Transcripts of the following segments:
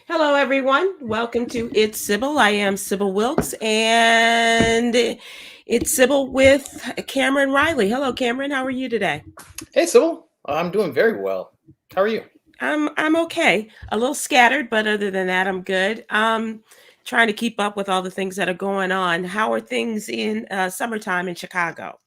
Hello, everyone. Welcome to It's Sybil. I am Sybil Wilkes, and it's Sybil with Cameron Riley. Hello, Cameron. How are you today? Hey, Sybil. I'm doing very well. How are you? I'm okay. A little scattered, but other than that, I'm good. Trying to keep up with all the things that are going on. How are things in summertime in Chicago?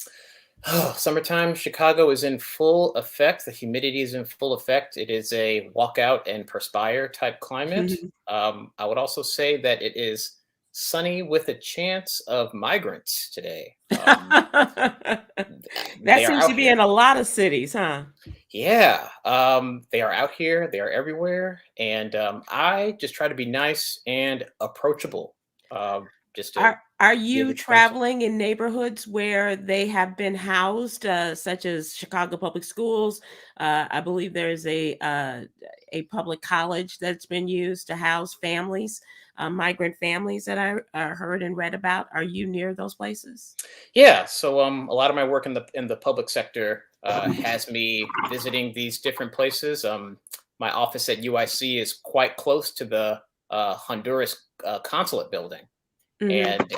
Oh, summertime. Chicago is in full effect. The humidity is in full effect. It is a walkout and perspire type climate. I would also say that it is sunny with a chance of migrants today. That They are seems to out be in here. a lot of cities, huh? Yeah, they are out here. They are everywhere, and I just try to be nice and approachable, just to Are be a you good sponsor. traveling in neighborhoods where they have been housed, such as Chicago Public Schools? I believe there's a public college that's been used to house families, migrant families that I heard and read about. Are you near those places? Yeah, so a lot of my work in the public sector has me visiting these different places. My office at UIC is quite close to the Honduras consulate building, Hmm. and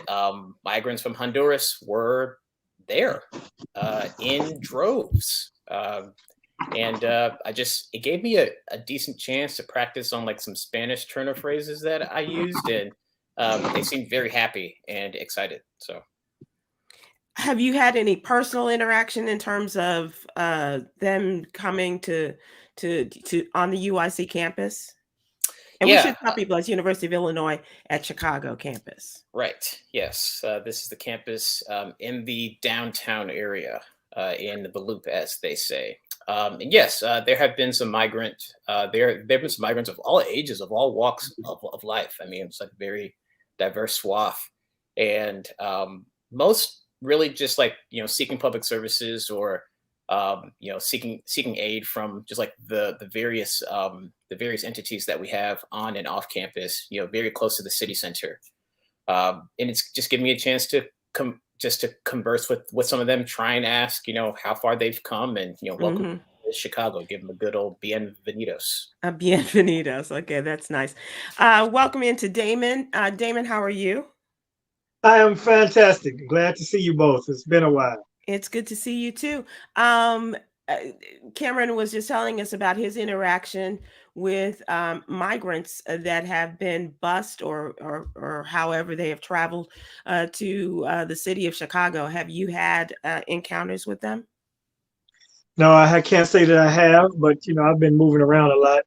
migrants from Honduras were there in droves. And I just it gave me a decent chance to practice on like some Spanish turner phrases that I used, and they seemed very happy and excited. So. Have you had any personal interaction in terms of them coming to on the UIC campus? And we Yeah, should tell people it's University of Illinois at Chicago campus. right. Yes, this is the campus in the downtown area, in the Loop, as they say. And yes, there have been some migrant. There have been some migrants of all ages, of all walks of life. I mean, it's like a very diverse swath, and most really just like seeking public services or seeking aid from just like the various entities that we have on and off campus. Very close to the city center, and it's just given me a chance to just to converse with some of them, try and ask how far they've come, and welcome Mhm. to Chicago, give them a good old bienvenidos. Bienvenidos. Okay, that's nice. Welcome into Damon. Damon, how are you? I am fantastic. Glad to see you both. It's been a while. It's good to see you too. Um, uh, Cameron was just telling us about his interaction with migrants that have been bused or however they have traveled to the city of Chicago. Have you had encounters with them? No, I can't say that I have, but I've been moving around a lot.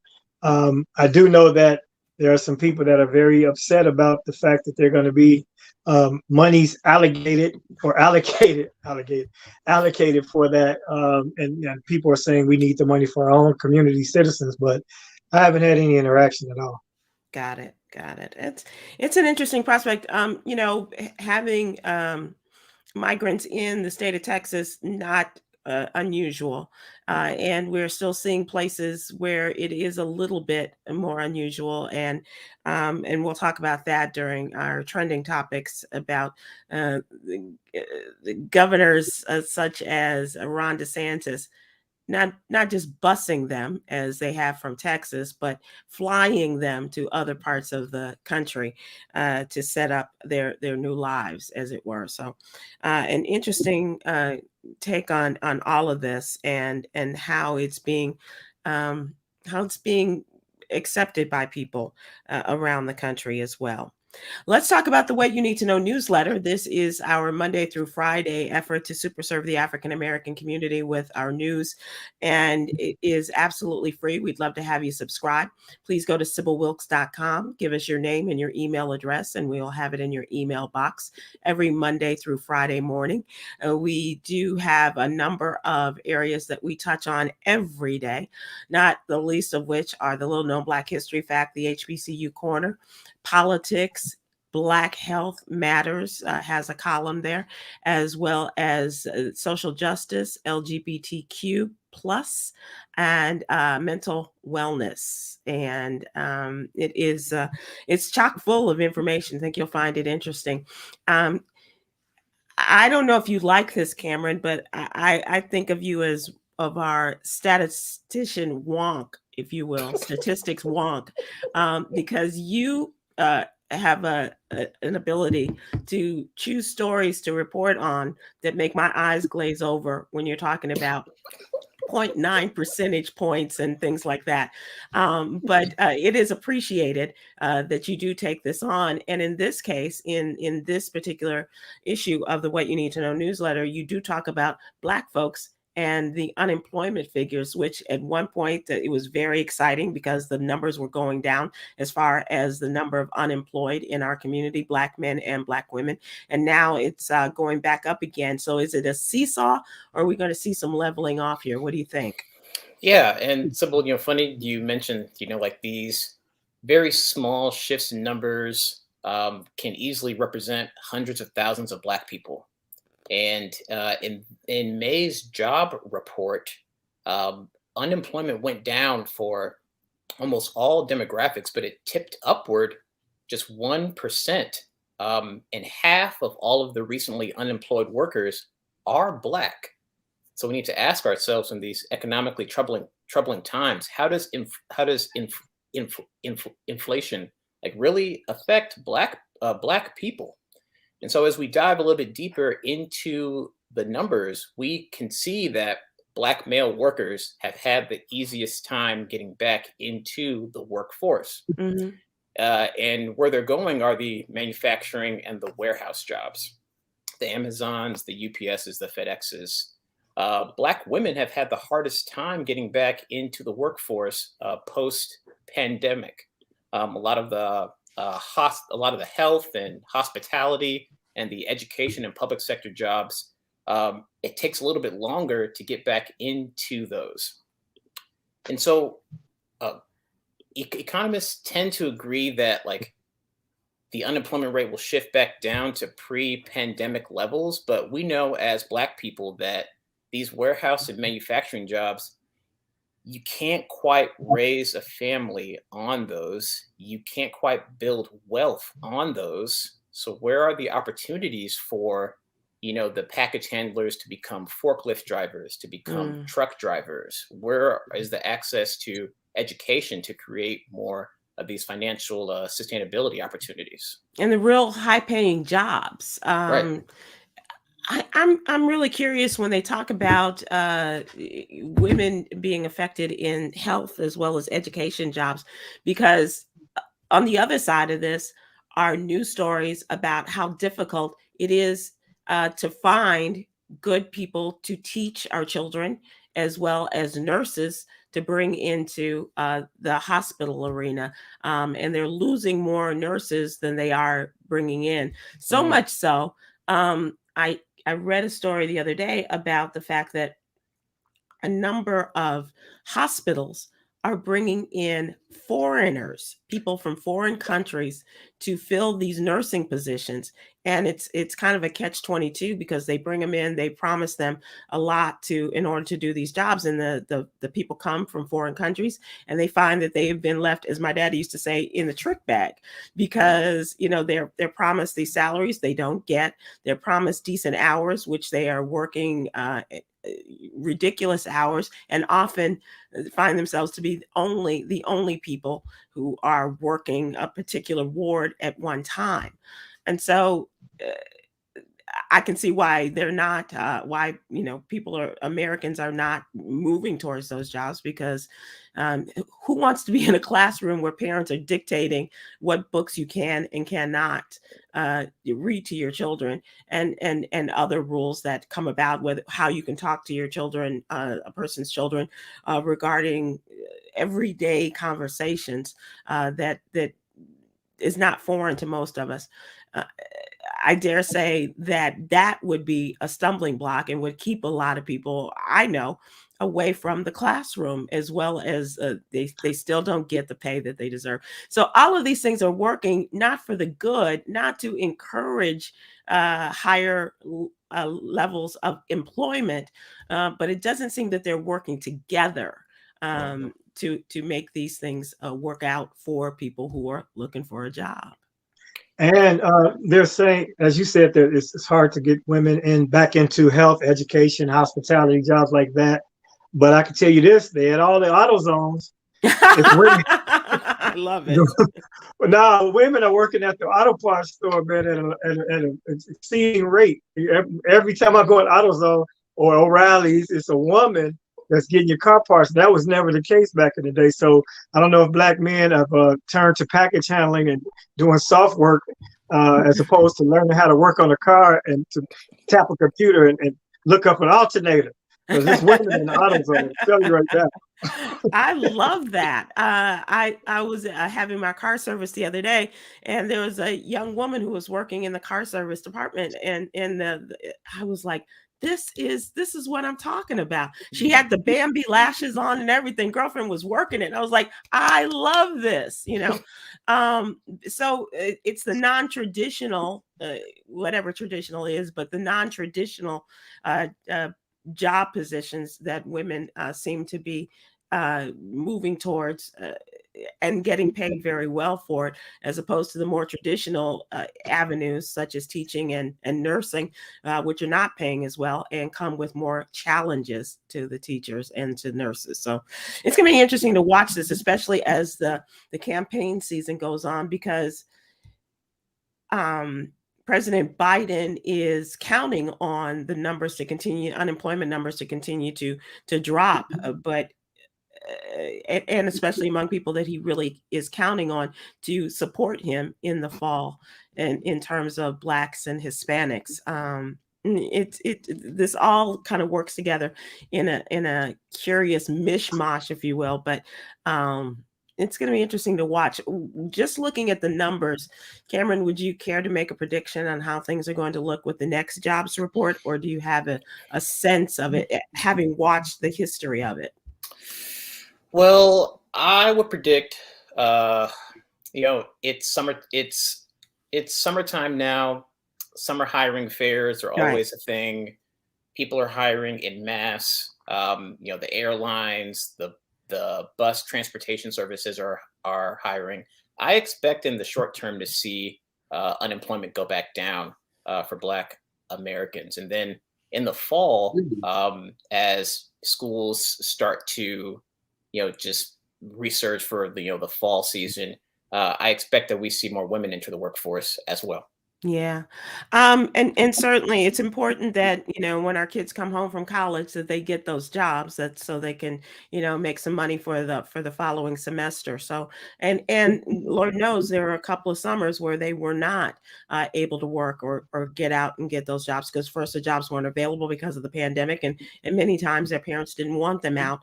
I do know that there are some people that are very upset about the fact that they're going to be monies allocated or allocated for that, and people are saying we need the money for our own community citizens, but I haven't had any interaction at all. Got it. Got it. It's an interesting prospect. Having migrants in the state of Texas, not unusual. And we're still seeing places where it is a little bit more unusual. And we'll talk about that during our trending topics about the governors such as Ron DeSantis not just busing them as they have from Texas, but flying them to other parts of the country to set up their new lives, as it were. So, an interesting take on all of this and how it's being accepted by people around the country as well. Let's talk about the What You Need to Know newsletter. This is our Monday through Friday effort to super serve the African American community with our news, and it is absolutely free. We'd love to have you subscribe. Please go to SybilWilkes.com, give us your name and your email address, and we'll have it in your email box every Monday through Friday morning. We do have a number of areas that we touch on every day, not the least of which are the little known Black History Fact, the HBCU Corner, politics. Black Health Matters has a column there, as well as social justice, LGBTQ plus, and mental wellness. And it's chock full of information. I think you'll find it interesting. Um, I don't know if you like this, Cameron, but I think of you as of our statistician wonk if you will, statistics wonk, because you have an ability to choose stories to report on that make my eyes glaze over when you're talking about 0.9 percentage points and things like that. But it is appreciated that you do take this on. And in this case, in this particular issue of the What You Need to Know newsletter, you do talk about Black folks and the unemployment figures, which at one point it was very exciting because the numbers were going down as far as the number of unemployed in our community, Black men and Black women. And now it's going back up again. So is it a seesaw, or are we going to see some leveling off here? What do you think? Yeah, and Sybil, funny you mentioned, like these very small shifts in numbers can easily represent hundreds of thousands of Black people. And in May's job report, unemployment went down for almost all demographics, but it tipped upward just 1%. And half of all of the recently unemployed workers are Black. So we need to ask ourselves in these economically troubling times, how does inflation really affect Black people? And so as we dive a little bit deeper into the numbers, we can see that Black male workers have had the easiest time getting back into the workforce. Mm-hmm. And where they're going are the manufacturing and the warehouse jobs, the Amazons, the UPSs, the FedExes. Black women have had the hardest time getting back into the workforce post-pandemic. A lot of the health and hospitality and the education and public sector jobs, it takes a little bit longer to get back into those. And so economists tend to agree that the unemployment rate will shift back down to pre-pandemic levels, but we know as Black people that these warehouse and manufacturing jobs, you can't quite raise a family on those. You can't quite build wealth on those. So where are the opportunities for, the package handlers to become forklift drivers, to become truck drivers? Where is the access to education to create more of these financial sustainability opportunities? And the real high-paying jobs. Right. I'm really curious when they talk about women being affected in health as well as education jobs, because on the other side of this are news stories about how difficult it is to find good people to teach our children, as well as nurses to bring into the hospital arena. And they're losing more nurses than they are bringing in. So much so, I read a story the other day about the fact that a number of hospitals are bringing in foreigners, people from foreign countries, to fill these nursing positions. And it's kind of a catch-22 because they bring them in, they promise them a lot in order to do these jobs. And the people come from foreign countries and they find that they have been left, as my dad used to say, in the trick bag, because they're promised these salaries they don't get. They're promised decent hours, which they are working ridiculous hours, and often find themselves to be the only people who are working a particular ward at one time. And so I can see why they're not, Americans are not moving towards those jobs, because who wants to be in a classroom where parents are dictating what books you can and cannot read to your children, and other rules that come about with how you can talk to your children, a person's children, regarding everyday conversations that is not foreign to most of us. I dare say that would be a stumbling block and would keep a lot of people, I know, away from the classroom, as well as they still don't get the pay that they deserve. So all of these things are working not for the good, not to encourage higher levels of employment, but it doesn't seem that they're working together to make these things work out for people who are looking for a job. And they're saying, as you said, that it's hard to get women back into health, education, hospitality, jobs like that. But I can tell you this: they had all the auto zones, It's women. I love it. Now women are working at the auto parts store, man, at an exceeding rate. Every time I go to AutoZone or O'Reilly's, it's a woman that's getting your car parts. That was never the case back in the day. So I don't know if black men have turned to package handling and doing soft work as opposed to learning how to work on a car and to tap a computer and look up an alternator. Because there's women in the AutoZone. I'll tell you right now. I love that. I was having my car service the other day, and there was a young woman who was working in the car service department, and I was like, this is what I'm talking about. She had the Bambi lashes on and everything. Girlfriend was working it. I was like, I love this, you know. So it's the non-traditional, whatever traditional is, but the non-traditional job positions that women seem to be moving towards and getting paid very well for it, as opposed to the more traditional avenues such as teaching and nursing, which are not paying as well and come with more challenges to the teachers and to nurses. So it's going to be interesting to watch this, especially as the campaign season goes on, because President Biden is counting on the numbers to continue, unemployment numbers to continue to drop, but and especially among people that he really is counting on to support him in the fall, and in terms of Blacks and Hispanics. This all kind of works together in a curious mishmash, if you will, but it's going to be interesting to watch. Just looking at the numbers, Cameron, would you care to make a prediction on how things are going to look with the next jobs report, or do you have a sense of it, having watched the history of it? Well, I would predict, it's summer. It's summertime now. Summer hiring fairs are always a thing. People are hiring in mass. The airlines, the bus transportation services are hiring. I expect in the short term to see unemployment go back down for Black Americans, and then in the fall, as schools start to just research for the fall season, I expect that we see more women enter the workforce as well. Yeah. And certainly it's important that, when our kids come home from college, that they get those jobs, that so they can, make some money for the following semester. So, and Lord knows there were a couple of summers where they were not able to work or get out and get those jobs, because first the jobs weren't available because of the pandemic. And many times their parents didn't want them out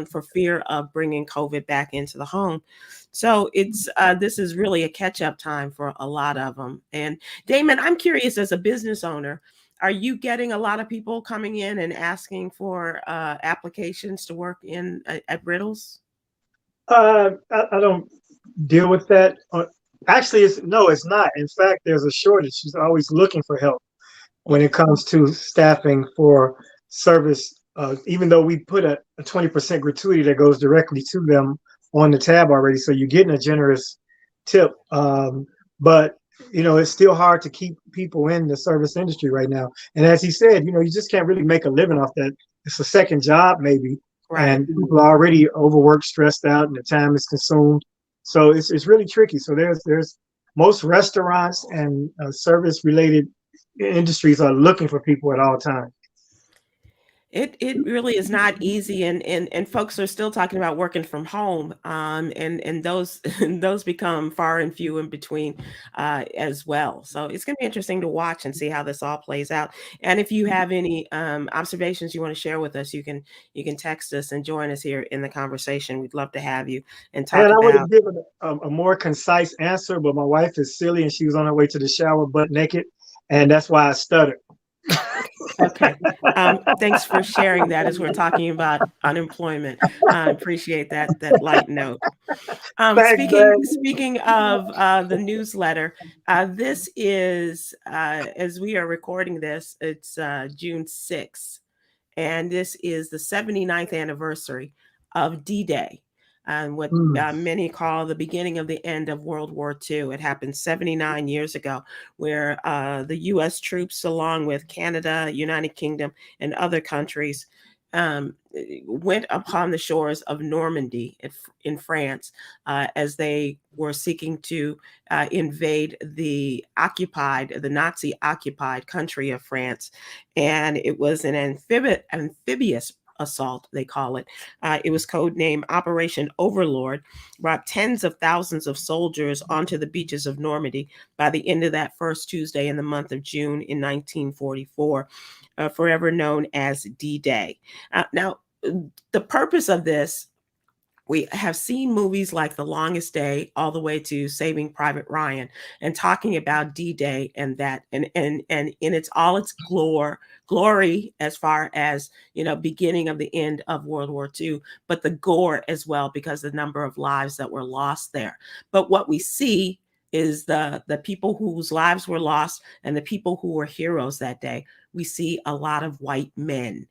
for fear of bringing COVID back into the home. So it's this is really a catch-up time for a lot of them. And Damon, I'm curious, as a business owner, are you getting a lot of people coming in and asking for applications to work in at Brittles? I don't deal with that. Actually, it's not. In fact, there's a shortage. She's always looking for help when it comes to staffing for service. Even though we put a 20% gratuity that goes directly to them on the tab already, so you're getting a generous tip. But it's still hard to keep people in the service industry right now. And as he said, you just can't really make a living off that. It's a second job maybe, right. And people are already overworked, stressed out, and the time is consumed. So it's really tricky. So there's most restaurants and service related industries are looking for people at all times. It really is not easy, and folks are still talking about working from home, and those those become far and few in between as well. So it's going to be interesting to watch and see how this all plays out. And if you have any observations you want to share with us, you can text us and join us here in the conversation. We'd love to have you and talk. And I would have given a more concise answer, but my wife is silly and she was on her way to the shower butt naked, and that's why I stuttered. Okay. Thanks for sharing that as we're talking about unemployment. I appreciate that light note. Speaking of the newsletter, this is, as we are recording this, it's June 6th, and this is the 79th anniversary of D-Day. And what many call the beginning of the end of World War II. It happened 79 years ago, where the U.S. troops, along with Canada, United Kingdom, and other countries, went upon the shores of Normandy in France as they were seeking to invade the Nazi occupied country of France. And it was an amphibious assault, they call it. It was codenamed Operation Overlord, brought tens of thousands of soldiers onto the beaches of Normandy by the end of that first Tuesday in the month of June in 1944, forever known as D-Day. Now, the purpose of this, we have seen movies like The Longest Day all the way to Saving Private Ryan and talking about D-Day and that and in its all its glory as far as, beginning of the end of World War II, but the gore as well, because the number of lives that were lost there. But what we see is the people whose lives were lost and the people who were heroes that day. We see a lot of white men.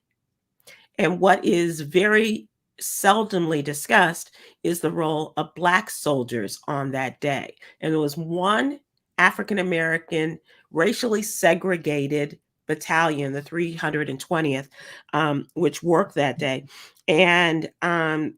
And what is very seldomly discussed is the role of Black soldiers on that day. And there was one African American racially segregated battalion, the 320th, which worked that day. And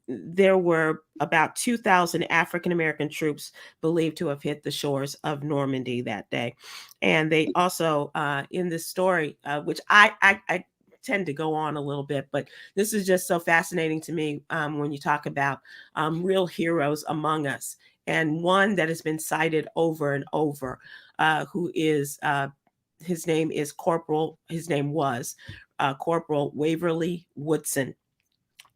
there were about 2,000 African American troops believed to have hit the shores of Normandy that day. And they also, in this story, which I tend to go on a little bit, but this is just so fascinating to me when you talk about real heroes among us. And one that has been cited over and over, who is, his name was Corporal Waverly Woodson.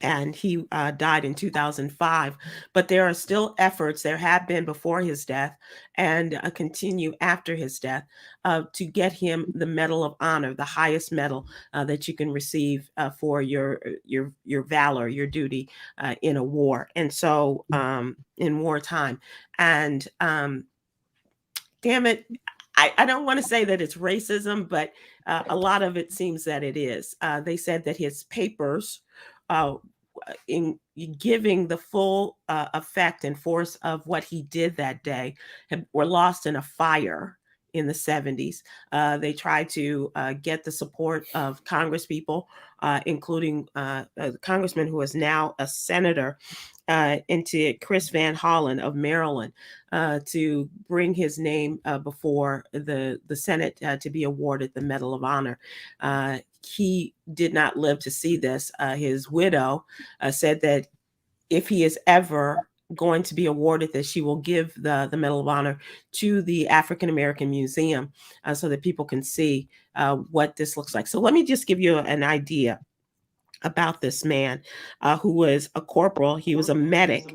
And he died in 2005. But there are still efforts, there have been before his death and continue after his death, to get him the Medal of Honor, the highest medal that you can receive for your valor, your duty in a war. And so in wartime. And damn it, I don't want to say that it's racism, but a lot of it seems that it is. They said that his papers, in giving the full effect and force of what he did that day, were lost in a fire in the 70s. They tried to get the support of congresspeople, including a congressman who is now a senator, into Chris Van Hollen of Maryland, to bring his name before the Senate to be awarded the Medal of Honor. He did not live to see this. His widow said that if he is ever going to be awarded this, she will give the Medal of Honor to the African American Museum so that people can see what this looks like. So let me just give you an idea about this man who was a corporal. He was a medic,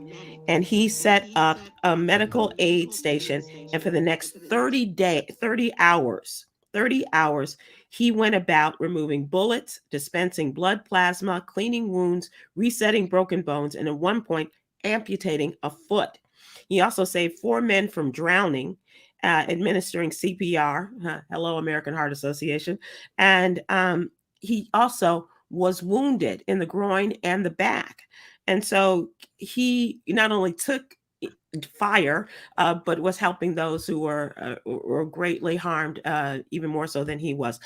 and he set up a medical aid station. And for the next 30 hours, he went about removing bullets, dispensing blood plasma, cleaning wounds, resetting broken bones, and at one point, amputating a foot. He also saved 4 men from drowning, administering CPR, hello, American Heart Association. And he also was wounded in the groin and the back. And so he not only took fire, but was helping those who were greatly harmed, even more so than he was.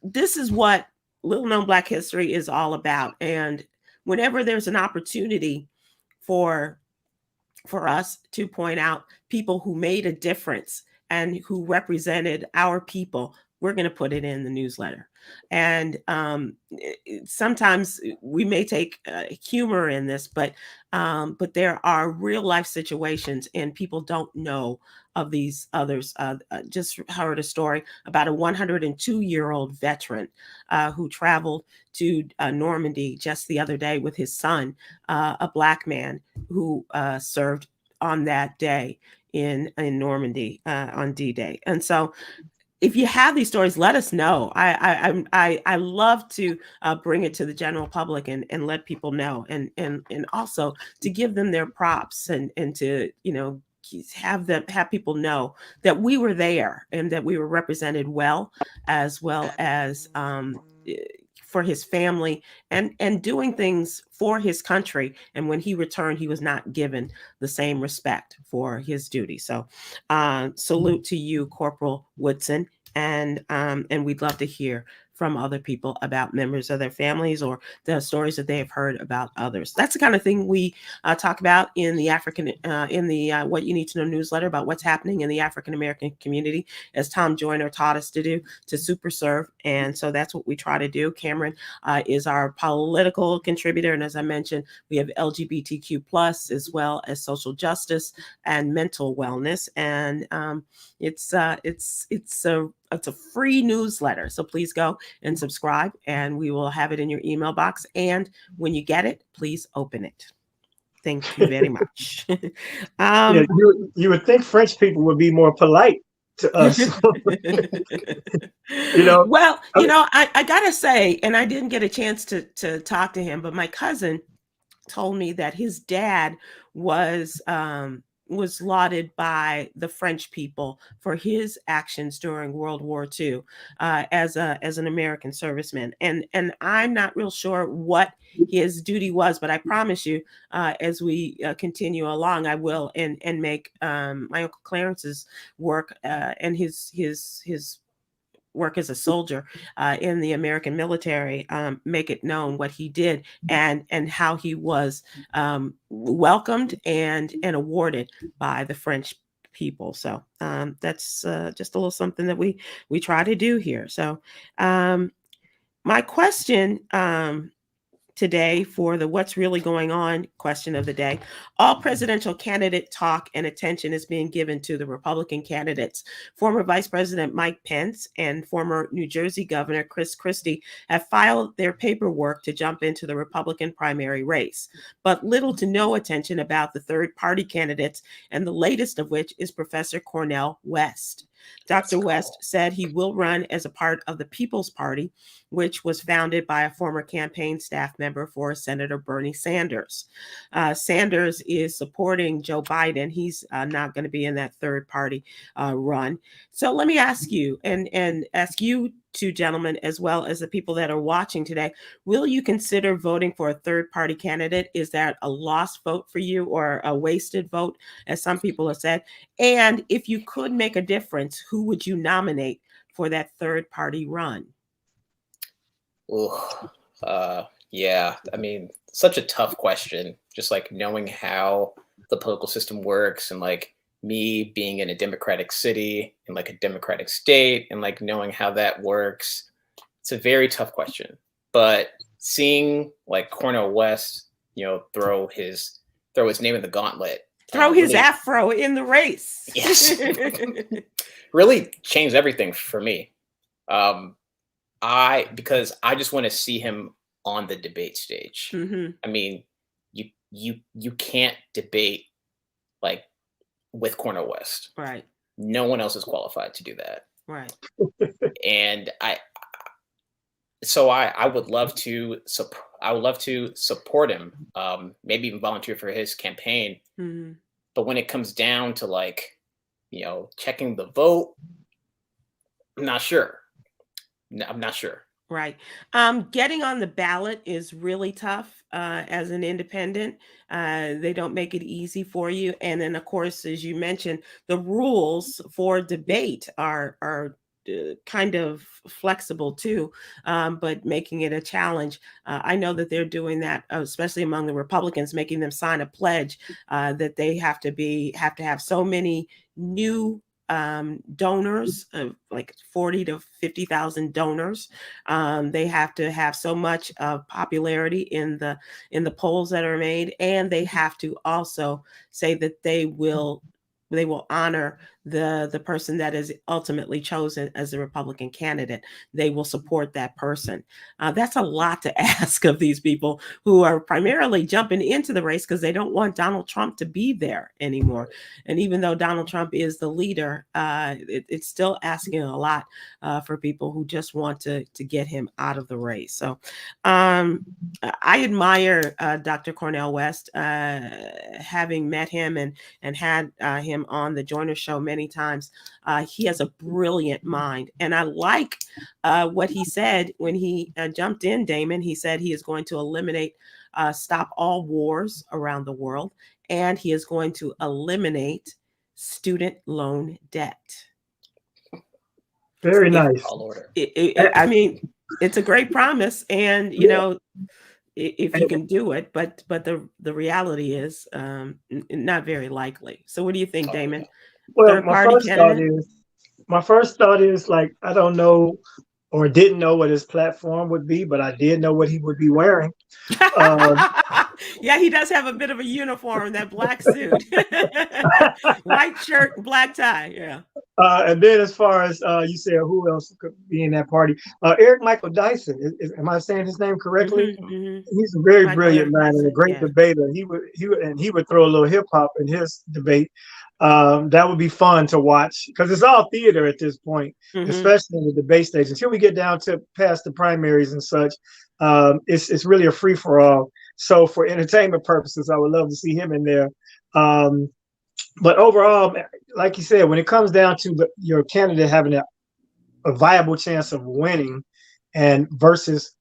This is what Little Known Black History is all about. And whenever there's an opportunity for us to point out people who made a difference and who represented our people, we're going to put it in the newsletter. And sometimes we may take humor in this, but there are real life situations, and people don't know of these others. Just heard a story about a 102-year-old veteran who traveled to Normandy just the other day with his son, a Black man who served on that day in Normandy on D-Day. And so if you have these stories, let us know. I love to bring it to the general public and let people know, and also to give them their props and to have people know that we were there and that we were represented well as for his family and doing things for his country. And when he returned, he was not given the same respect for his duty. So salute to you, Corporal Woodson. And we'd love to hear from other people about members of their families or the stories that they have heard about others. That's the kind of thing we talk about in the What You Need to Know newsletter about what's happening in the African American community, as Tom Joyner taught us to do, to super serve. And so that's what we try to do. Cameron is our political contributor. And as I mentioned, we have LGBTQ plus, as well as social justice and mental wellness. And it's a free newsletter. So please go and subscribe, and we will have it in your email box. And when you get it, please open it. Thank you very much. Yeah, you would think French people would be more polite to us. Well, I gotta say, and I didn't get a chance to talk to him, but my cousin told me that his dad was lauded by the French people for his actions during World War II as an American serviceman. And I'm not real sure what his duty was, but I promise you, as we continue along, I will and make my Uncle Clarence's work and his work as a soldier in the American military, make it known what he did and how he was welcomed and awarded by the French people. So that's just a little something that we try to do here. So my question today for the what's really going on question of the day: all presidential candidate talk and attention is being given to the Republican candidates. Former Vice President Mike Pence and former New Jersey Governor Chris Christie have filed their paperwork to jump into the Republican primary race, but little to no attention about the third party candidates, and the latest of which is Professor Cornel West. Dr. West said he will run as a part of the People's Party, which was founded by a former campaign staff member for Senator Bernie Sanders. Sanders is supporting Joe Biden. He's not going to be in that third party run. So let me ask you, and ask you two gentlemen, as well as the people that are watching today, will you consider voting for a third party candidate? Is that a lost vote for you, or a wasted vote, as some people have said? And if you could make a difference, who would you nominate for that third party run? Yeah, I mean, such a tough question, just like knowing how the political system works, and like me being in a democratic city and like a democratic state, and like knowing how that works. It's a very tough question. But seeing like Cornel West, throw his name in the gauntlet, throw his afro in the race. Yes. Really changed everything for me. Because I just want to see him on the debate stage. Mm-hmm. I mean, you can't debate like with Cornel West. Right. No one else is qualified to do that. Right. And I would love to support him. Maybe even volunteer for his campaign. Mm-hmm. But when it comes down to like, checking the vote, I'm not sure. I'm not sure. Right. Getting on the ballot is really tough as an independent. They don't make it easy for you. And then, of course, as you mentioned, the rules for debate are kind of flexible too, but making it a challenge. I know that they're doing that, especially among the Republicans, making them sign a pledge that they have to have so many new donors, like 40 to 50,000 donors. They have to have so much popularity in the polls that are made, and they have to also say that they will honor the person that is ultimately chosen as the Republican candidate. They will support that person. That's a lot to ask of these people who are primarily jumping into the race because they don't want Donald Trump to be there anymore. And even though Donald Trump is the leader, it's still asking a lot for people who just want to get him out of the race. So I admire Dr. Cornel West, having met him and had him on the Joyner Show many times. He has a brilliant mind. And I like what he said when he jumped in, Damon. He said he is going to stop all wars around the world, and he is going to eliminate student loan debt. Very nice. All order. I mean, it's a great promise, and you Yeah. know, if you can do it, but the reality is not very likely. So what do you think, Oh Damon? yeah. Well, Third party candidate? my first thought is like I don't know or didn't know what his platform would be, but I did know what he would be wearing. Um, Yeah, he does have a bit of a uniform, that black suit. White shirt, black tie. Yeah. and then as far as you said, who else could be in that party? Eric Michael Dyson. Am I saying his name correctly? Hmm. He's a very Michael brilliant Eric man and a Dyson. great Yeah. debater. He would throw a little hip hop in his debate. That would be fun to watch because it's all theater at this point, Hmm. especially in the debate stage. Until we get down to past the primaries and such, it's really a free for all. So for entertainment purposes, I would love to see him in there. Um, but overall, like you said, when it comes down to your candidate having a viable chance of winning, and versus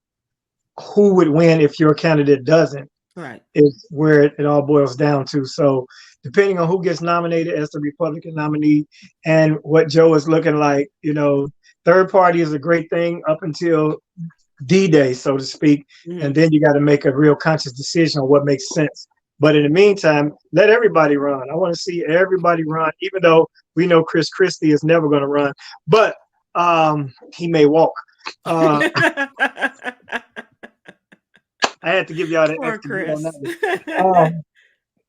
who would win if your candidate doesn't, Right. is where it all boils down to. So depending on who gets nominated as the Republican nominee and what Joe is looking like, third party is a great thing up until D-Day, so to speak. Hmm. And then you got to make a real conscious decision on what makes sense. But in the meantime, let everybody run. I want to see everybody run, even though we know Chris Christie is never going to run, but he may walk. Uh, I had to give y'all that Poor extra bit on that Chris. one.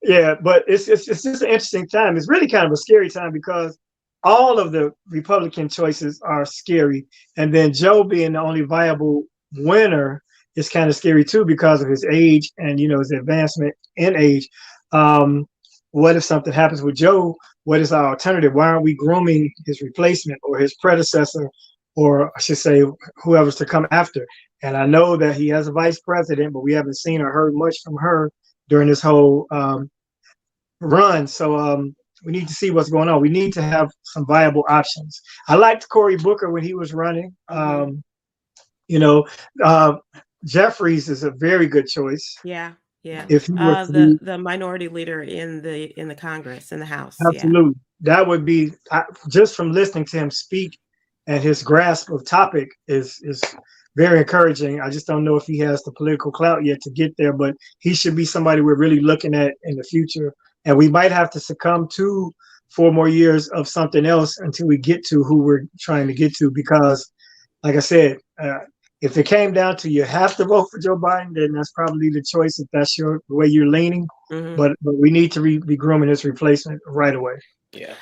Yeah, but it's just an interesting time. It's really kind of a scary time because all of the Republican choices are scary, and then Joe being the only viable winner is kind of scary too because of his age and his advancement in age. Um, what if something happens with Joe? What is our alternative? Why aren't we grooming his replacement or his predecessor, or I should say, whoever's to come after? And I know that he has a vice president, but we haven't seen or heard much from her during this whole run. So we need to see what's going on. We need to have some viable options. I liked Cory Booker when he was running. Hmm. You know, uh, Jeffries is a very good choice. Yeah. Yeah. If he was to The be minority leader in the Congress, in the House. Yeah. absolute, that would be just from listening to him speak and his grasp of topic is very encouraging. I just don't know if he has the political clout yet to get there, but he should be somebody we're really looking at in the future. And we might have to succumb to 4 more years of something else until we get to who we're trying to get to. Because, like I said, if it came down to you have to vote for Joe Biden, then that's probably the choice if that's the way you're leaning. Hmm. But we need to be grooming his replacement right away. Yeah.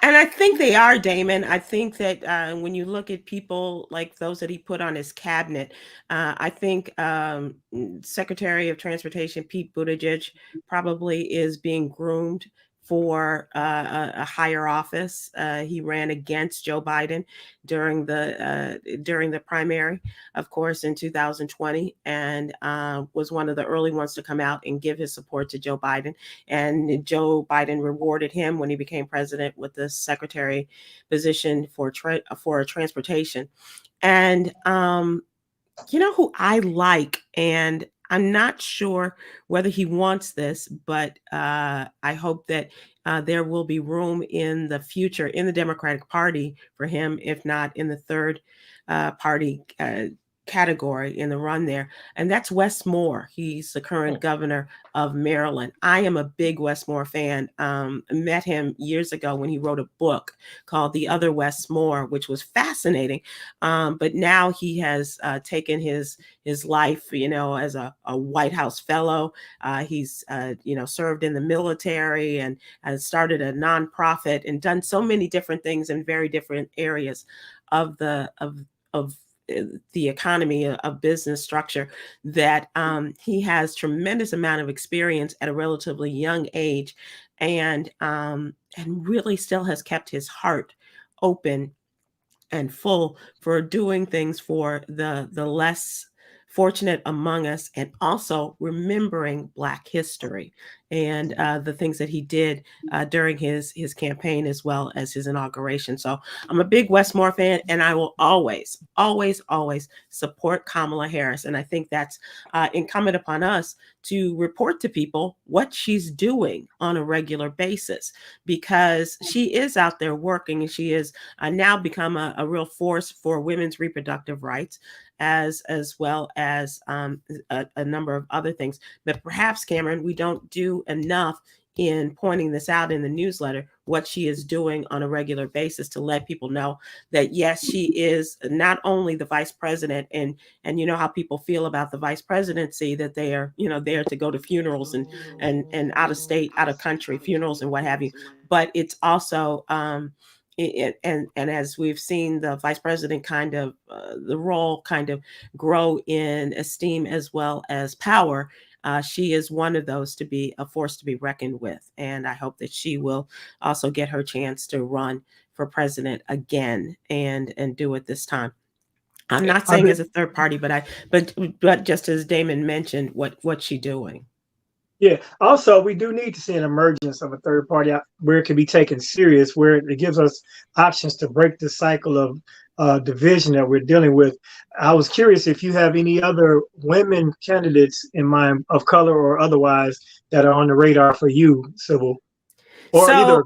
And I think they are, Damon. I think that when you look at people like those that he put on his cabinet, I think Secretary of Transportation Pete Buttigieg probably is being groomed for a higher office. He ran against Joe Biden during the primary, of course, in 2020, and was one of the early ones to come out and give his support to Joe Biden. And Joe Biden rewarded him when he became president with the secretary position for transportation. And you know who I like, and I'm not sure whether he wants this, but I hope that there will be room in the future in the Democratic Party for him, if not in the third party category in the run there. And that's Wes Moore. He's the current governor of Maryland. I am a big Wes Moore fan. Met him years ago when he wrote a book called The Other Wes Moore, which was fascinating. But now he has taken his life, as a White House fellow. He's served in the military and has started a nonprofit and done so many different things in very different areas of the economy of business structure, that he has tremendous amount of experience at a relatively young age, and really still has kept his heart open and full for doing things for the less fortunate among us, and also remembering Black history and the things that he did during his campaign as well as his inauguration. So I'm a big Wes Moore fan, and I will always, always, always support Kamala Harris. And I think that's incumbent upon us to report to people what she's doing on a regular basis, because she is out there working, and she is now become a real force for women's reproductive rights. as well as a number of other things. But perhaps, Cameron, we don't do enough in pointing this out in the newsletter, what she is doing on a regular basis to let people know that, yes, she is not only the vice president, and you know how people feel about the vice presidency, that they are, you know, there to go to funerals and out of state, out of country funerals and what have you, but it's also and as we've seen the vice president kind of the role kind of grow in esteem as well as power, she is one of those to be a force to be reckoned with. And I hope that she will also get her chance to run for president again and do it this time. I'm not saying as a third party, but just as Damon mentioned, what's she doing? Yeah. Also, we do need to see an emergence of a third party where it can be taken serious, where it gives us options to break the cycle of division that we're dealing with. I was curious if you have any other women candidates in mind, of color or otherwise, that are on the radar for you, Sybil, or either.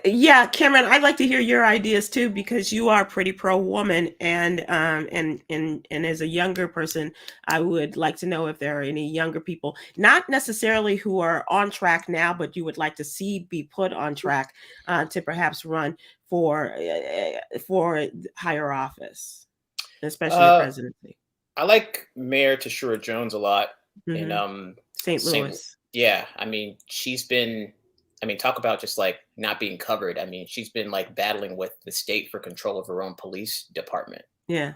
Yeah, Cameron, I'd like to hear your ideas too, because you are pretty pro-woman, and as a younger person, I would like to know if there are any younger people, not necessarily who are on track now, but you would like to see be put on track to perhaps run for higher office, especially the presidency. I like Mayor Tashura Jones a lot in St. Louis. Yeah, I mean, she's been. I mean, talk about just like not being covered. I mean, she's been like battling with the state for control of her own police department. Yeah.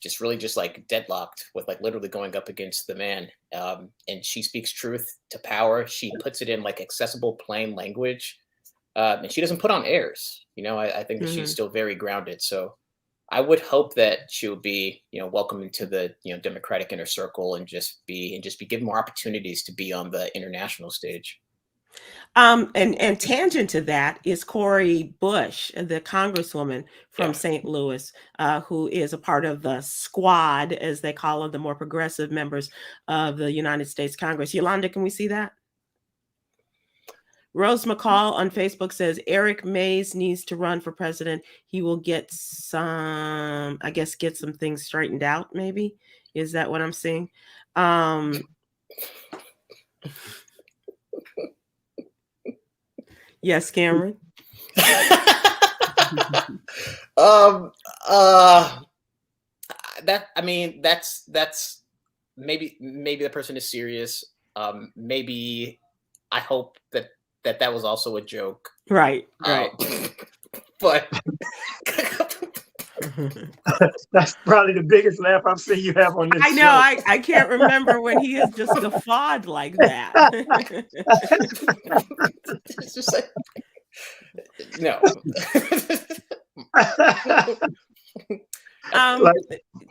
Just really just like deadlocked with like literally going up against the man. And she speaks truth to power. She puts it in like accessible, plain language. And she doesn't put on airs. You know, I think that she's still very grounded. So I would hope that she would be, you know, welcome into the, you know, Democratic inner circle and just be given more opportunities to be on the international stage. And tangent to that is Cori Bush, the congresswoman from St. Louis, who is a part of the squad, as they call it, the more progressive members of the United States Congress. Yolanda, can we see that? Rose McCall on Facebook says Eric Mays needs to run for president. He will get some things straightened out, maybe. Is that what I'm seeing? Yes, Cameron. That's maybe the person is serious. Maybe I hope that was also a joke. Right. But that's probably the biggest laugh I've seen you have on this I know. show. I can't remember when he is just guffawed like that. It's just like, no.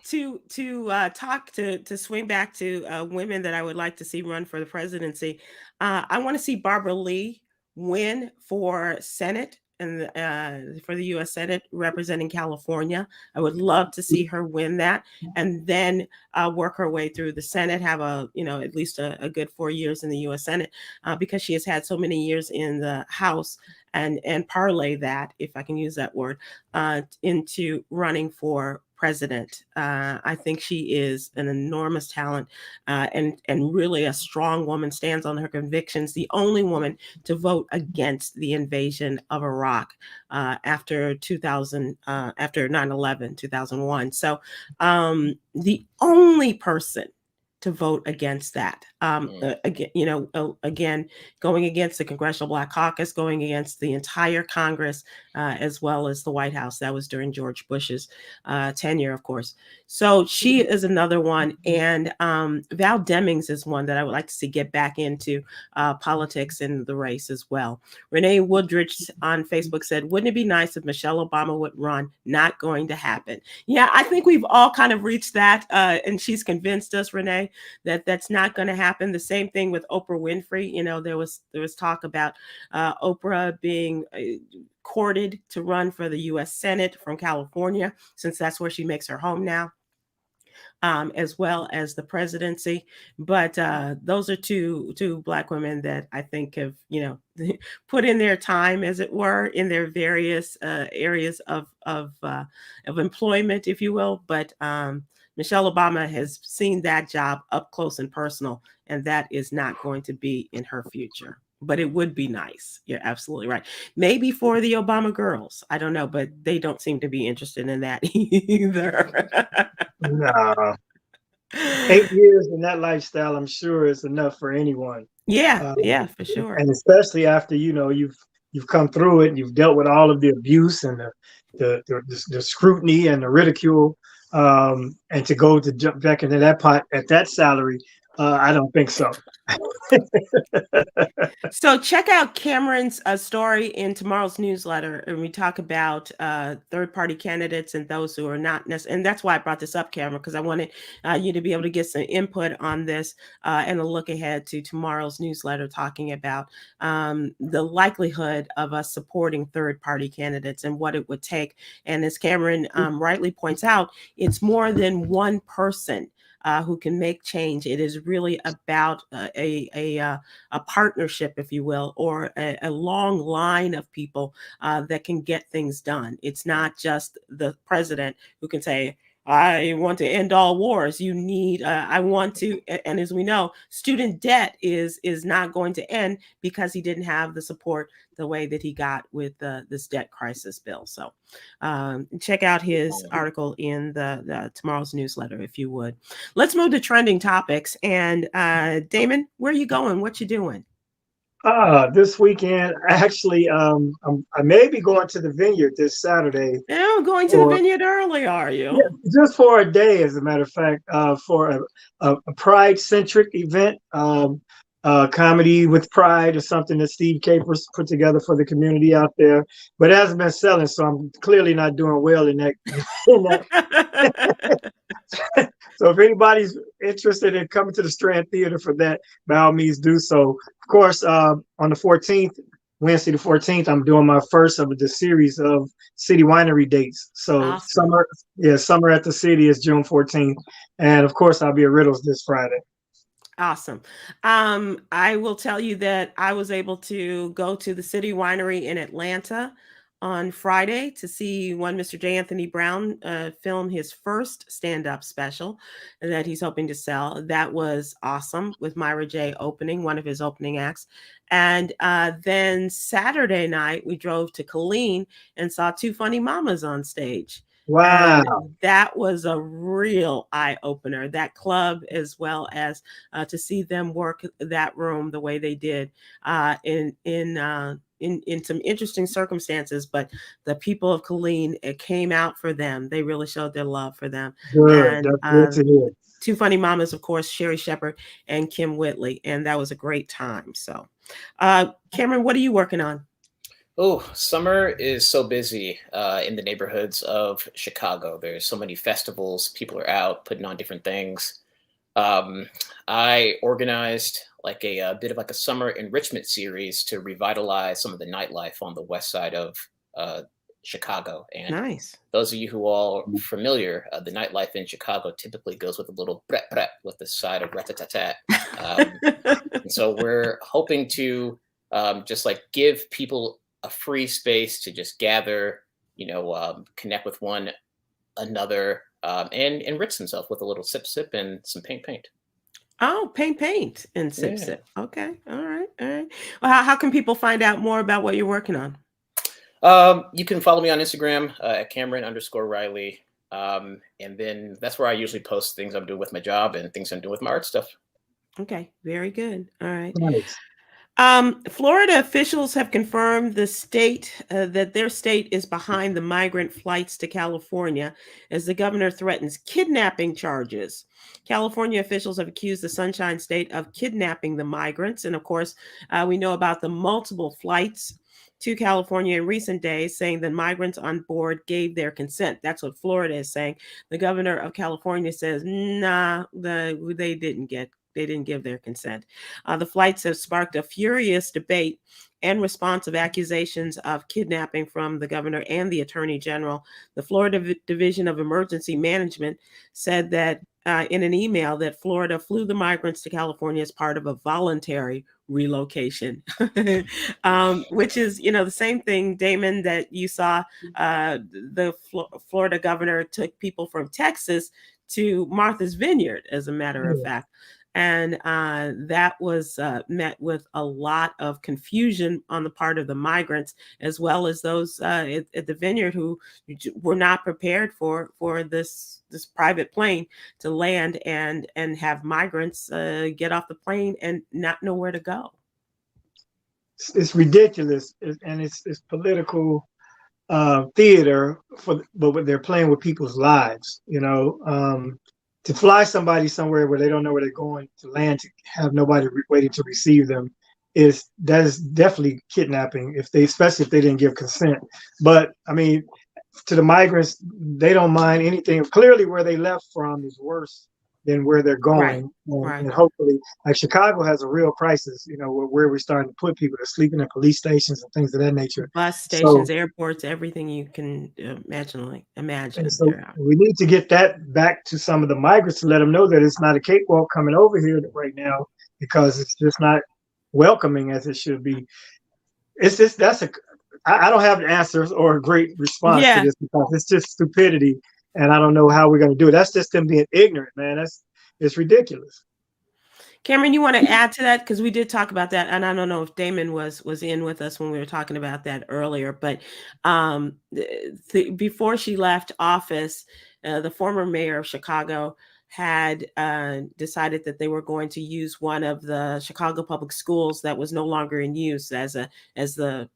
To swing back to women that I would like to see run for the presidency, I want to see Barbara Lee win for Senate and for the U.S. Senate representing California. I would love to see her win that, and then work her way through the Senate, have at least a good 4 years in the U.S. Senate, because she has had so many years in the House, and parlay that, if I can use that word, into running for president. I think she is an enormous talent, and really a strong woman, stands on her convictions, the only woman to vote against the invasion of Iraq after 9/11, 2001. So the only person to vote against that. Again, going against the Congressional Black Caucus, going against the entire Congress, as well as the White House. That was during George Bush's tenure, of course. So she is another one. And Val Demings is one that I would like to see get back into politics in the race as well. Renee Woodridge on Facebook said, wouldn't it be nice if Michelle Obama would run? Not going to happen. Yeah, I think we've all kind of reached that. And she's convinced us, Renee, that that's not going to happen. The same thing with Oprah Winfrey. You know, there was talk about Oprah being courted to run for the U.S. Senate from California, since that's where she makes her home now. as well as the presidency. But those are two Black women that I think have, put in their time, as it were, in their various areas of employment, if you will. But Michelle Obama has seen that job up close and personal, and that is not going to be in her future. But it would be nice. You're absolutely right. Maybe for the Obama girls. I don't know, but they don't seem to be interested in that either. No, 8 years in that lifestyle, I'm sure, is enough for anyone. Yeah, for sure. And especially after you've come through it, and you've dealt with all of the abuse and the scrutiny and the ridicule, and to go to jump back into that pot at that salary, I don't think so. So check out Cameron's story in tomorrow's newsletter, and we talk about third-party candidates and those who are not necessarily. And that's why I brought this up, Cameron, because I wanted you to be able to get some input on this and a look ahead to tomorrow's newsletter, talking about the likelihood of us supporting third-party candidates and what it would take. And as Cameron rightly points out, it's more than one person who can make change. It is really about a partnership, if you will, or a long line of people that can get things done. It's not just the president who can say, I want to end all wars. You need, I want to, and as we know, student debt is not going to end because he didn't have the support the way that he got with this debt crisis bill. So check out his article in the tomorrow's newsletter, if you would. Let's move to trending topics. And Damon, where are you going? What you doing? This weekend, actually, I may be going to the vineyard this Saturday. Oh, going to the vineyard early, are you? Yeah, just for a day, as a matter of fact, for a Pride-centric event. Comedy with Pride is something that Steve Capers put together for the community out there, but it hasn't been selling, so I'm clearly not doing well in that. So if anybody's interested in coming to the Strand Theater for that, by all means do so. Of course, on the 14th, Wednesday the 14th, I'm doing my first of the series of city winery dates. So awesome. Summer at the City is June 14th. And of course, I'll be at Riddles this Friday. Awesome. I will tell you that I was able to go to the City Winery in Atlanta on Friday to see one Mr. J. Anthony Brown film his first stand-up special that he's hoping to sell. That was awesome, with Myra J. opening, one of his opening acts. And then Saturday night, we drove to Killeen and saw Two Funny Mamas on stage. Wow. And that was a real eye-opener, that club, as well as to see them work that room the way they did in some interesting circumstances. But the people of Killeen, it came out for them. They really showed their love for them. Good. And That's good to hear. Two Funny Mamas, of course, Sherry Shepherd and Kim Whitley. And that was a great time. So, Cameron, what are you working on? Oh, summer is so busy in the neighborhoods of Chicago. There's so many festivals. People are out putting on different things. I organized like a bit of like a summer enrichment series to revitalize some of the nightlife on the west side of Chicago. And nice. Those of you who all are familiar, the nightlife in Chicago typically goes with a little bret bret with the side of rat-a-tat-tat. And so we're hoping to just like give people a free space to just gather, connect with one another, and enrich themselves with a little sip and some paint. Oh, paint and sip. Okay. All right. Well, how can people find out more about what you're working on? You can follow me on Instagram at Cameron_Riley. And then that's where I usually post things I'm doing with my job and things I'm doing with my art stuff. Okay. Very good. All right. Nice. Florida officials have confirmed that their state is behind the migrant flights to California as the governor threatens kidnapping charges. California officials have accused the Sunshine State of kidnapping the migrants. And of course, we know about the multiple flights to California in recent days, saying that migrants on board gave their consent. That's what Florida is saying. The governor of California says, nah, they didn't give their consent. The flights have sparked a furious debate and response of accusations of kidnapping from the governor and the attorney general, the Florida Division of Emergency Management said that in an email that Florida flew the migrants to California as part of a voluntary relocation, which is, the same thing, Damon, that you saw. The Florida governor took people from Texas to Martha's Vineyard, as a matter of fact. And that was met with a lot of confusion on the part of the migrants, as well as those at the vineyard who were not prepared for this private plane to land and have migrants get off the plane and not know where to go. It's ridiculous, and it's political theater but they're playing with people's lives. To fly somebody somewhere where they don't know where they're going to land, to have nobody waiting to receive them, that is definitely kidnapping, especially if they didn't give consent. But I mean, to the migrants, they don't mind anything. Clearly, where they left from is worse than where they're going. Right. And hopefully, like Chicago has a real crisis, where we're starting to put people, they're sleeping in police stations and things of that nature. Bus stations, airports, everything you can imagine. So we need to get that back to some of the migrants to let them know that it's not a cakewalk coming over here right now, because it's just not welcoming as it should be. I don't have the answers or a great response to this, because it's just stupidity. And I don't know how we're going to do it. That's just them being ignorant, man. It's ridiculous. Cameron, you want to add to that? Because we did talk about that. And I don't know if Damon was in with us when we were talking about that earlier. But before she left office, the former mayor of Chicago had decided that they were going to use one of the Chicago public schools that was no longer in use as the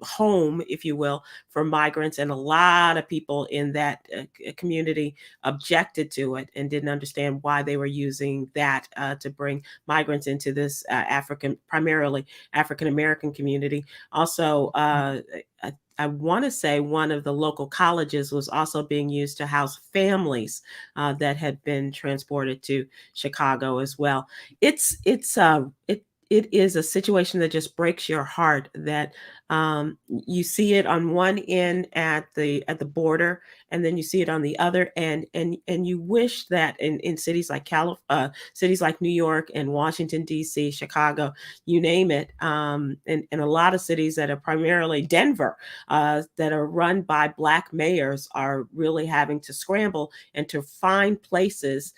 home, if you will, for migrants. And a lot of people in that community objected to it and didn't understand why they were using that to bring migrants into this primarily African-American community. Also, I want to say one of the local colleges was also being used to house families that had been transported to Chicago as well. It is a situation that just breaks your heart, that you see it on one end at the border, and then you see it on the other end, and you wish that in cities like cities like New York and Washington, D.C., Chicago, you name it, and a lot of cities that are primarily Denver, that are run by Black mayors, are really having to scramble and to find places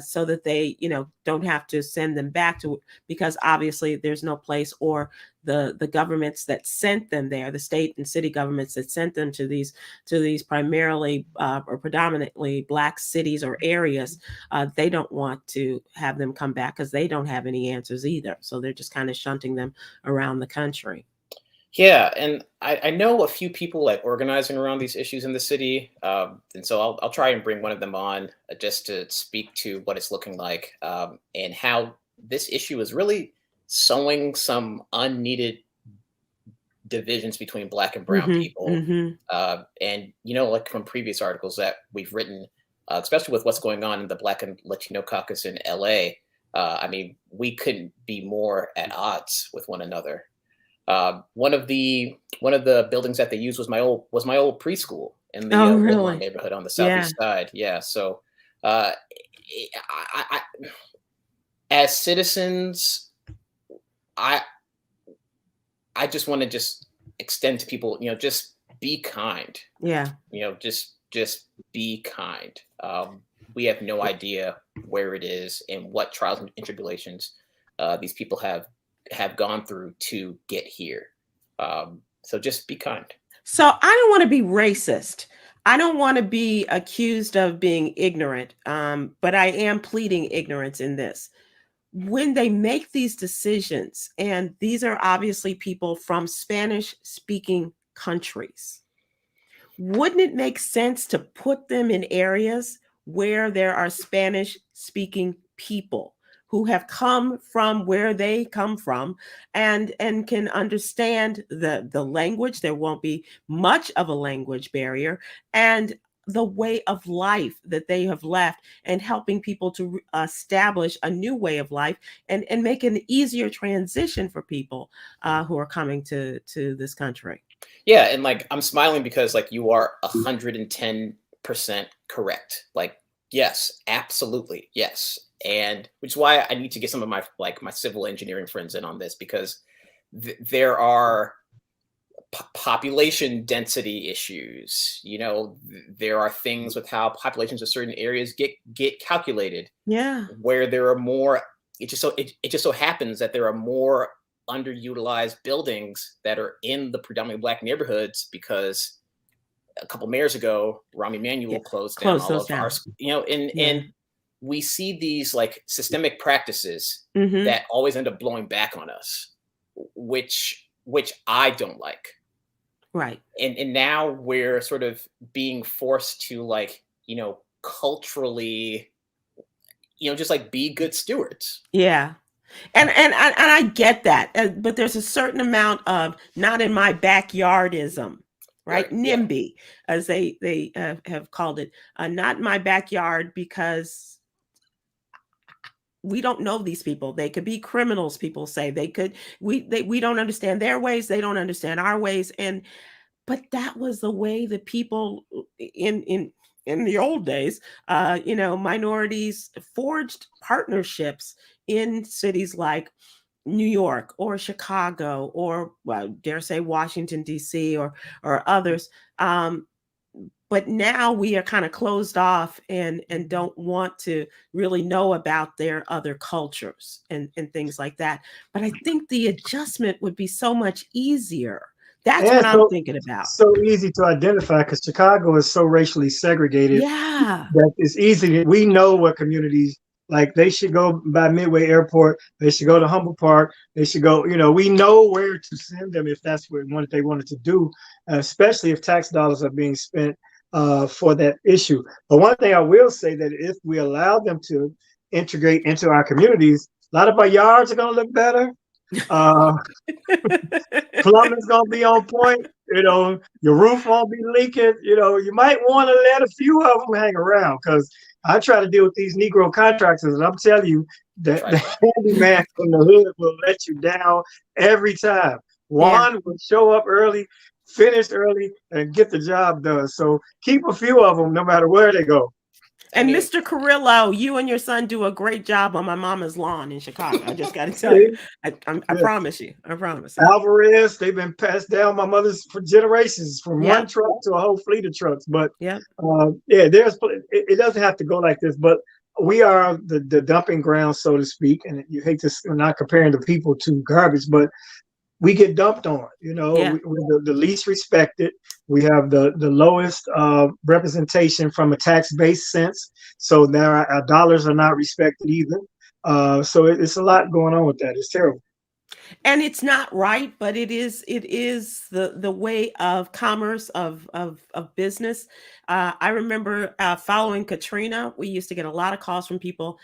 so that they don't have to send them back to, because obviously there's no place, or the governments that sent them there, the state and city governments that sent them to these primarily or predominantly Black cities or areas, they don't want to have them come back because they don't have any answers either. So they're just kind of shunting them around the country. Yeah, and I know a few people like organizing around these issues in the city, and so I'll try and bring one of them on just to speak to what it's looking like, and how this issue is really sowing some unneeded divisions between Black and brown people. And like from previous articles that we've written, especially with what's going on in the Black and Latino caucus in LA, I mean, we couldn't be more at odds with one another. One of the buildings that they used was my old preschool in the Woodlawn neighborhood on the southeast side. Yeah, so as citizens, I just want to just extend to people, just be kind. Yeah. Just be kind. We have no idea where it is and what trials and tribulations these people have gone through to get here. So just be kind. So I don't want to be racist. I don't want to be accused of being ignorant, but I am pleading ignorance in this. When they make these decisions, and these are obviously people from Spanish-speaking countries, wouldn't it make sense to put them in areas where there are Spanish-speaking people who have come from where they come from and can understand the language? There won't be much of a language barrier, and the way of life that they have left, and helping people to establish a new way of life, and make an easier transition for people who are coming to this country. Yeah, and like I'm smiling because like you are 110% correct. Like, yes, absolutely, yes. And which is why I need to get some of my civil engineering friends in on this, because there are population density issues. You know, there are things with how populations of certain areas get calculated. Yeah. Where there are more, it just so happens that there are more underutilized buildings that are in the predominantly Black neighborhoods because a couple of years ago, Rahm Emanuel closed down all of our, and we see these like systemic practices that always end up blowing back on us, which I don't like. Right. And now we're sort of being forced to like, culturally, just like be good stewards. Yeah. And I get that, but there's a certain amount of not in my backyardism, right? NIMBY, as they have called it, not in my backyard, because we don't know these people. They could be criminals. People say we don't understand their ways. They don't understand our ways. But that was the way the people in the old days, minorities forged partnerships in cities like New York or Chicago, or dare say Washington, D.C. or others. But now we are kind of closed off and don't want to really know about their other cultures and things like that. But I think the adjustment would be so much easier. That's what I'm thinking about. So easy to identify because Chicago is so racially segregated. Yeah. That it's easy. We know what communities, like they should go by Midway Airport. They should go to Humboldt Park. They should go, we know where to send them if that's what they wanted to do, especially if tax dollars are being spent for that issue. But one thing I will say, that if we allow them to integrate into our communities, a lot of our yards are going to look better. Plumbing's going to be on point. Your roof won't be leaking. You might want to let a few of them hang around, because I try to deal with these Negro contractors, and I'm telling you that the handyman from the hood will let you down every time. One will show up early, finish early, and get the job done. So keep a few of them no matter where they go. And Mr. Carrillo, you and your son do a great job on my mama's lawn in Chicago. I just got to tell you, I promise you. I promise. Alvarez, they've been passed down my mother's for generations, from one truck to a whole fleet of trucks. But it doesn't have to go like this. But we are the dumping ground, so to speak. And you hate to, we're not comparing the people to garbage, but we get dumped on. We're the least respected. We have the lowest representation from a tax-based sense. So now our dollars are not respected either. So it's a lot going on with that. It's terrible. And it's not right, but it is the way of commerce, of business. I remember following Katrina, we used to get a lot of calls from people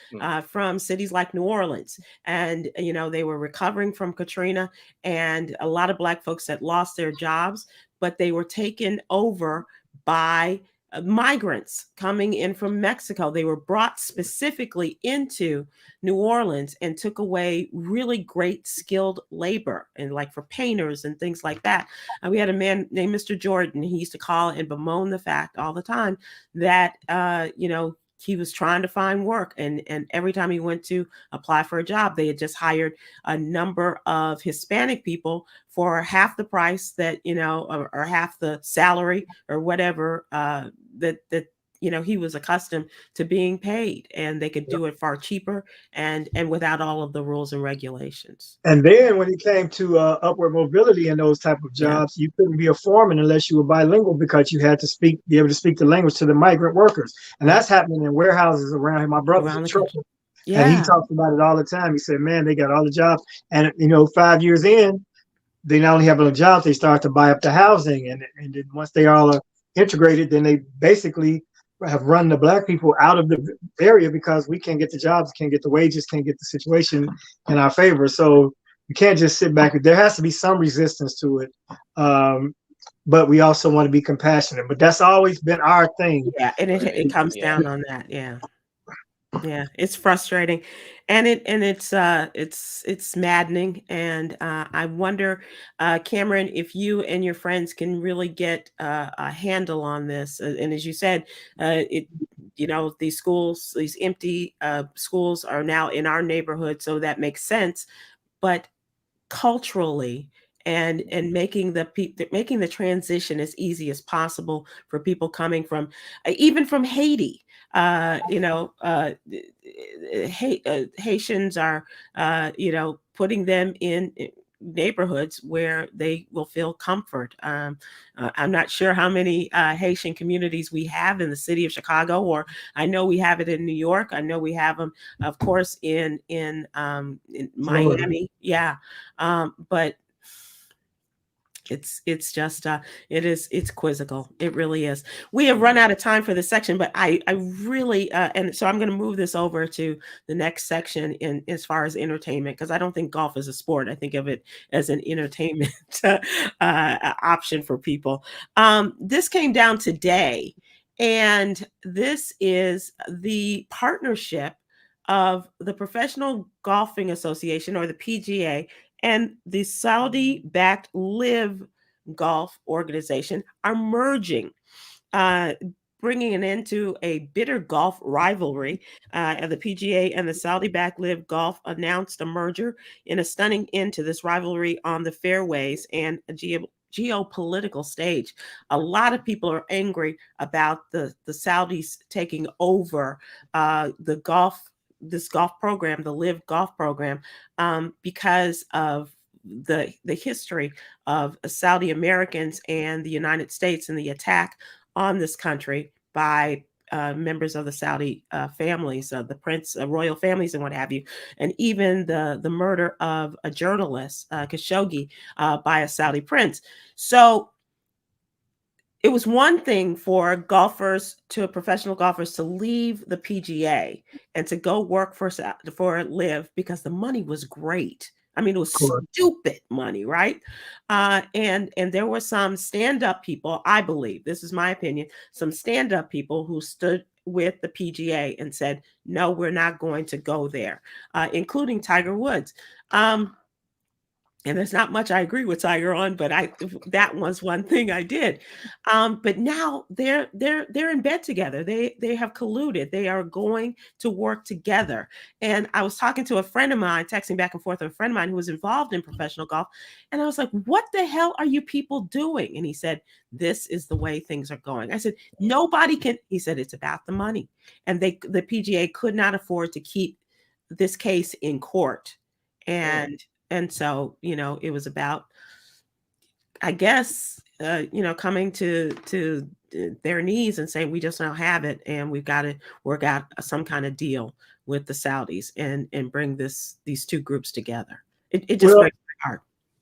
from cities like New Orleans, and they were recovering from Katrina, and a lot of Black folks that lost their jobs, but they were taken over by migrants coming in from Mexico. They were brought specifically into New Orleans and took away really great skilled labor, and like for painters and things like that. And we had a man named Mr. Jordan. He used to call and bemoan the fact all the time that, he was trying to find work, and every time he went to apply for a job, they had just hired a number of Hispanic people for half the price that, or half the salary or whatever that he was accustomed to being paid, and they could do it far cheaper and without all of the rules and regulations. And then when it came to upward mobility and those type of jobs, you couldn't be a foreman unless you were bilingual, because you had to be able to speak the language to the migrant workers. And that's happening in warehouses around here. My brother's a trucker, and he talks about it all the time. He said, man, they got all the jobs. And, 5 years in, they not only have the jobs, they start to buy up the housing. And then once they all are integrated, then they basically have run the Black people out of the area, because we can't get the jobs, can't get the wages, can't get the situation in our favor. So you can't just sit back. There has to be some resistance to it. but we also want to be compassionate. But that's always been our thing. Yeah, and it Right. comes Yeah. down on that. Yeah. Yeah, it's frustrating, and it's maddening, and I wonder, Cameron, if you and your friends can really get a handle on this. And as you said, it these schools, these empty schools, are now in our neighborhood, so that makes sense. But culturally, and making the transition as easy as possible for people coming from even from Haiti. Haitians are putting them in neighborhoods where they will feel comfort. I'm not sure how many Haitian communities we have in the city of Chicago, or I know we have it in New York. I know we have them, of course, in Florida. Miami. Yeah, but it's just it's quizzical. It really is. We have run out of time for this section, but I really and so I'm going to move this over to the next section in as far as entertainment, because I don't think golf is a sport. I think of it as an entertainment option for people. This came down today, and this is the partnership of the Professional Golfing Association, or the PGA, and the Saudi-backed Live Golf organization are merging, uh, bringing an end to a bitter golf rivalry. And the PGA and the Saudi-backed Live Golf announced a merger in a stunning end to this rivalry on the fairways and a geopolitical stage. A lot of people are angry about the Saudis taking over the golf this golf program, the Live Golf program, because of the history of Saudi Americans and the United States and the attack on this country by members of the Saudi families, the prince, royal families, and what have you, and even the murder of a journalist, Khashoggi, by a Saudi prince. So it was one thing for professional golfers to leave the PGA and to go work for Live, because the money was great. I mean, it was stupid money, right? And there were some stand-up people, I believe, this is my opinion, some stand-up people who stood with the PGA and said, no, we're not going to go there, including Tiger Woods. And there's not much I agree with Tiger on, but that was one thing I did. But now they're in bed together. They have colluded. They are going to work together. And I was talking to a friend of mine, texting back and forth with a friend of mine who was involved in professional golf, and I was like, "What the hell are you people doing?" And he said, "This is the way things are going." I said, "Nobody can." He said, "It's about the money," and the PGA could not afford to keep this case in court, and so, it was about, I guess, coming to their knees and saying, we just don't have it, and we've got to work out some kind of deal with the Saudis and bring these two groups together. It just breaks my heart.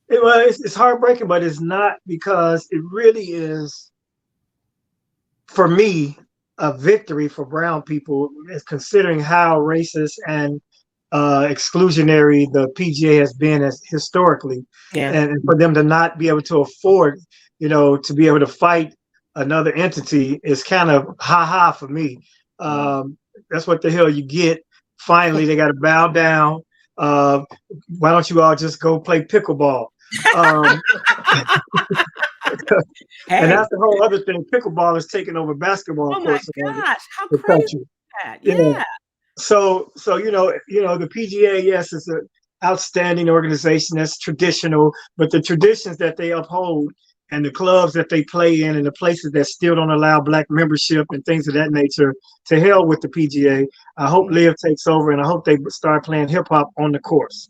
It's heartbreaking, but it's not, because it really is, for me, a victory for brown people, considering how racist and exclusionary the PGA has been as historically, Yeah. and for them to not be able to afford, to be able to fight another entity is kind of ha for me. That's what the hell you get. Finally, they got to bow down. Why don't you all just go play pickleball? And that's the whole other thing. Pickleball is taking over basketball. Oh my gosh, how crazy is that? Yeah. So the PGA, yes, is an outstanding organization that's traditional, but the traditions that they uphold and the clubs that they play in and the places that still don't allow black membership and things of that nature, to hell with the PGA. I hope Liv takes over, and I hope they start playing hip hop on the course,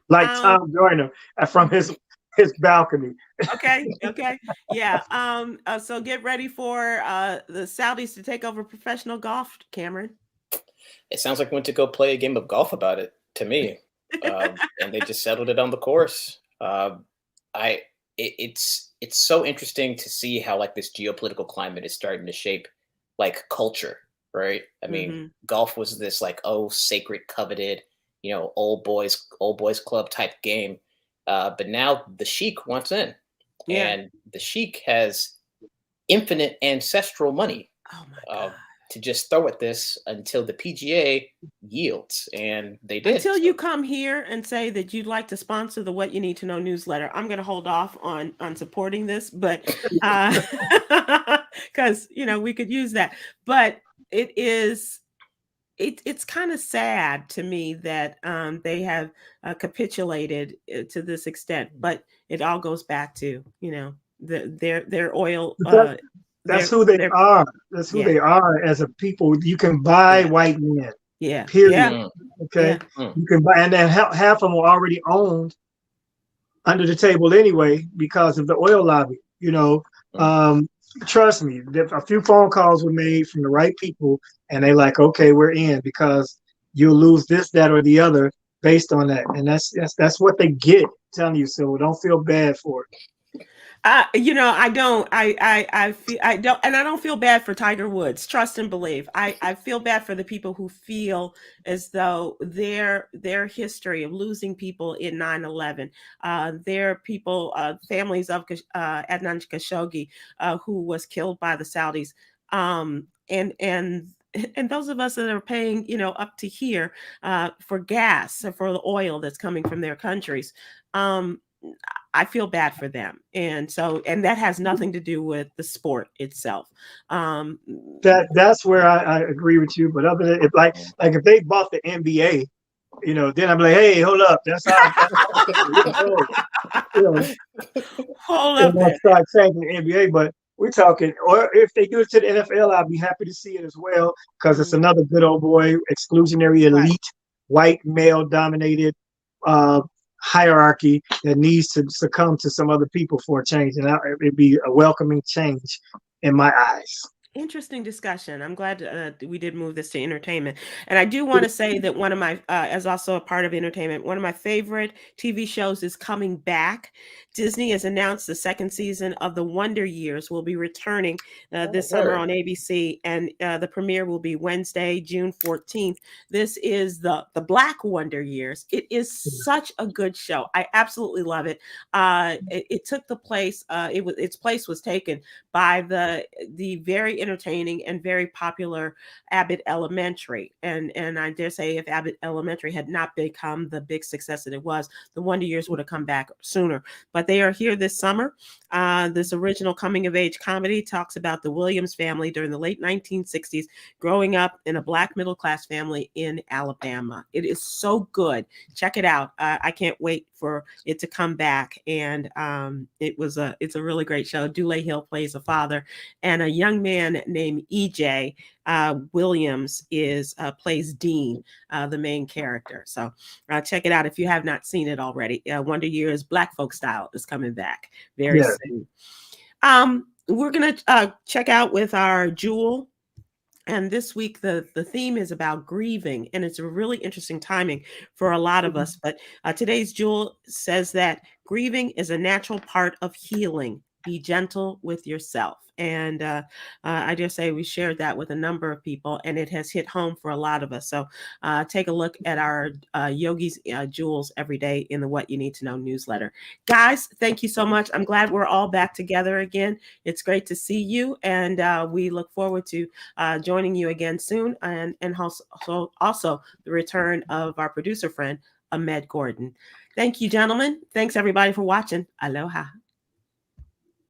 like Tom Joyner from his balcony. Okay. Yeah. So get ready for the Saudis to take over professional golf, Cameron. It sounds like we went to go play a game of golf about it to me, and they just settled it on the course. It's so interesting to see how, like, this geopolitical climate is starting to shape, like, culture, right? I mean, golf was this, like, sacred, coveted, old boys club type game, but now the sheik wants in. Yeah. And the sheik has infinite ancestral money Oh my God. to just throw at this until the PGA yields, and they did. Until So, you come here and say that you'd like to sponsor the What You Need to Know newsletter, I'm going to hold off on supporting this, but because we could use that. But it's kind of sad to me that they have capitulated to this extent. But it all goes back to their oil. That's who they are. That's who they are as a people. You can buy white men. Yeah. Period. Yeah. Okay. Yeah. You can buy, and then half of them are already owned under the table anyway because of the oil lobby. Trust me, a few phone calls were made from the right people, and they like, okay, we're in because you'll lose this, that, or the other based on that, and that's what they get. I'm telling you, so don't feel bad for it. I don't. I feel I don't, and I don't feel bad for Tiger Woods. Trust and believe. I feel bad for the people who feel as though their history of losing people in 9/11, their people, families of Adnan Khashoggi, who was killed by the Saudis, and those of us that are paying, up to here for gas, for the oil that's coming from their countries. I feel bad for them. And that has nothing to do with the sport itself. That's where I agree with you. But other than if they bought the NBA, then I'm like, hey, hold up. That's how hold up there. Start changing the NBA, but we're talking, or if they do it to the NFL, I'll be happy to see it as well, because it's another good old boy, exclusionary, elite, white, male dominated hierarchy that needs to succumb to some other people for a change. And it'd be a welcoming change in my eyes. Interesting discussion. I'm glad we did move this to entertainment. And I do want to say that one of my, as also a part of entertainment, one of my favorite TV shows is coming back. Disney has announced the second season of The Wonder Years will be returning this summer on ABC, and the premiere will be Wednesday, June 14th. This is the Black Wonder Years. It is such a good show. I absolutely love it. It took the place. Its place was taken by the very entertaining and very popular Abbott Elementary. And I dare say if Abbott Elementary had not become the big success that it was, the Wonder Years would have come back sooner. But they are here this summer. This original coming of age comedy talks about the Williams family during the late 1960s, growing up in a Black middle class family in Alabama. It is so good. Check it out. I can't wait for it to come back. And it's a really great show. Dule Hill plays a father, and a young man named EJ Williams plays Dean, the main character. So check it out if you have not seen it already. Wonder Years Black Folk Style is coming back very soon. We're gonna check out with our Jewel. And this week, the theme is about grieving, and it's a really interesting timing for a lot of us. But today's Jewel says that grieving is a natural part of healing. Be gentle with yourself. And I dare say we shared that with a number of people, and it has hit home for a lot of us. So take a look at our Yogi's Jewels every day in the What You Need to Know newsletter. Guys, thank you so much. I'm glad we're all back together again. It's great to see you, and we look forward to joining you again soon, and also the return of our producer friend, Ahmed Gordon. Thank you, gentlemen. Thanks, everybody, for watching. Aloha.